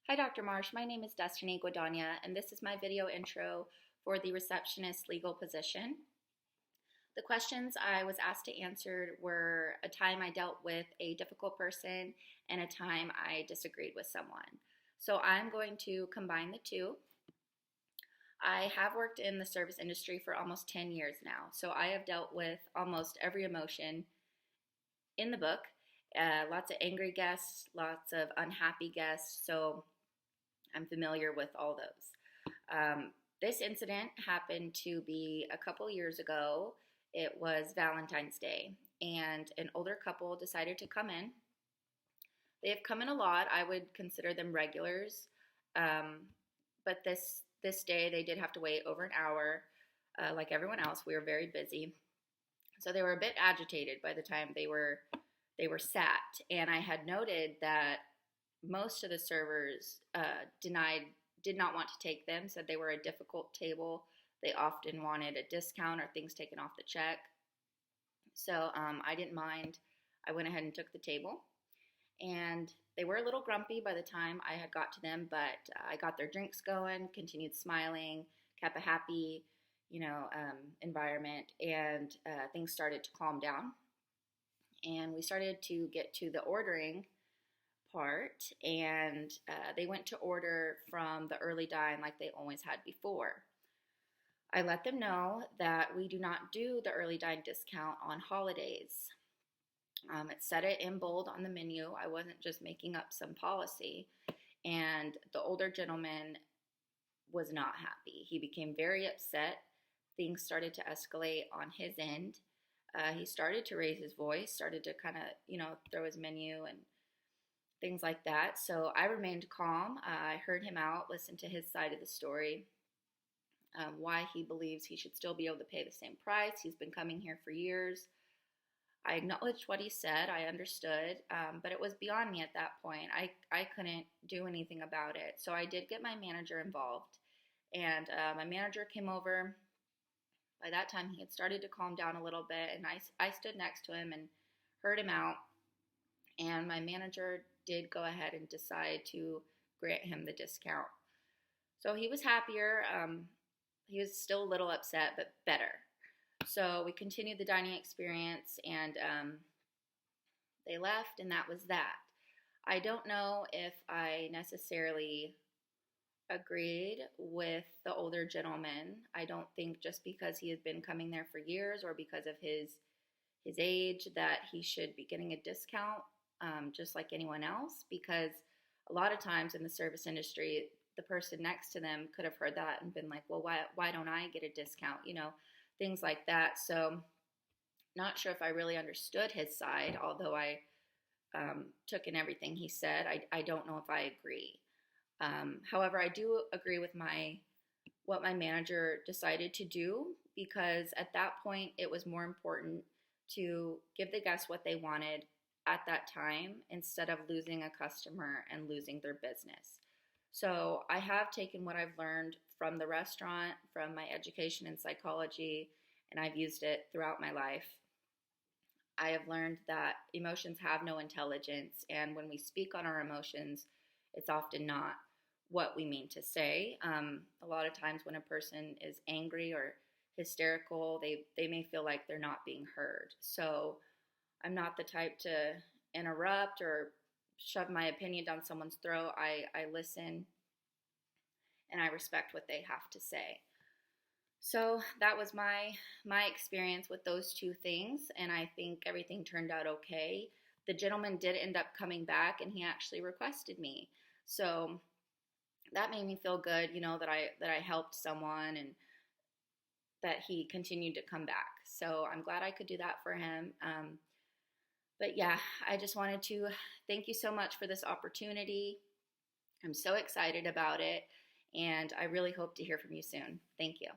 Hi, Dr. Marsh. My name is Destiny Guadagna, and this is my video intro for the receptionist legal position. The questions I was asked to answer were a time I dealt with a difficult person and a time I disagreed with someone. So I'm going to combine the two. I have worked in the service industry for almost 10 years now, so I have dealt with almost every emotion in the book. Lots of angry guests, lots of unhappy guests, so I'm familiar with all those. This incident happened to be a couple years ago. It was Valentine's Day, and an older couple decided to come in. They have come in a lot. I would consider them regulars, but this day they did have to wait over an hour. Like everyone else, we were very busy, so they were a bit agitated by the time they were sat. And I had noted that most of the servers did not want to take them, said they were a difficult table. They often wanted a discount or things taken off the check. So I didn't mind. I went ahead and took the table. And they were a little grumpy by the time I had got to them, but I got their drinks going, continued smiling, kept a happy, environment, and things started to calm down. And we started to get to the ordering part, and they went to order from the early dine like they always had before. I let them know that we do not do the early dine discount on holidays. It said it in bold on the menu. I wasn't just making up some policy. And the older gentleman was not happy. He became very upset. Things started to escalate on his end. He started to raise his voice, started to kind of, throw his menu and things like that. So I remained calm. I heard him out, listened to his side of the story, why he believes he should still be able to pay the same price. He's been coming here for years. I acknowledged what he said. I understood, but it was beyond me at that point. I couldn't do anything about it. So I did get my manager involved, and my manager came over. By that time, he had started to calm down a little bit, and I stood next to him and heard him out. And my manager did go ahead and decide to grant him the discount. So he was happier. He was still a little upset, but better. So we continued the dining experience, and they left, and that was that. I don't know if I necessarily agreed with the older gentleman. I don't think just because he has been coming there for years or because of his age that he should be getting a discount, just like anyone else, because a lot of times in the service industry, the person next to them could have heard that and been like, well, why don't I get a discount? Things like that. So not sure if I really understood his side, although I took in everything he said. I don't know if I agree. However, I do agree with what my manager decided to do, because at that point it was more important to give the guests what they wanted at that time instead of losing a customer and losing their business. So I have taken what I've learned from the restaurant, from my education in psychology, and I've used it throughout my life. I have learned that emotions have no intelligence, and when we speak on our emotions, it's often not what we mean to say. A lot of times when a person is angry or hysterical, they may feel like they're not being heard. So I'm not the type to interrupt or shove my opinion down someone's throat. I listen and I respect what they have to say. So that was my experience with those two things, and I think everything turned out okay. The gentleman did end up coming back, and he actually requested me. So that made me feel good, that I helped someone and that he continued to come back. So I'm glad I could do that for him. But yeah, I just wanted to thank you so much for this opportunity. I'm so excited about it, and I really hope to hear from you soon. Thank you.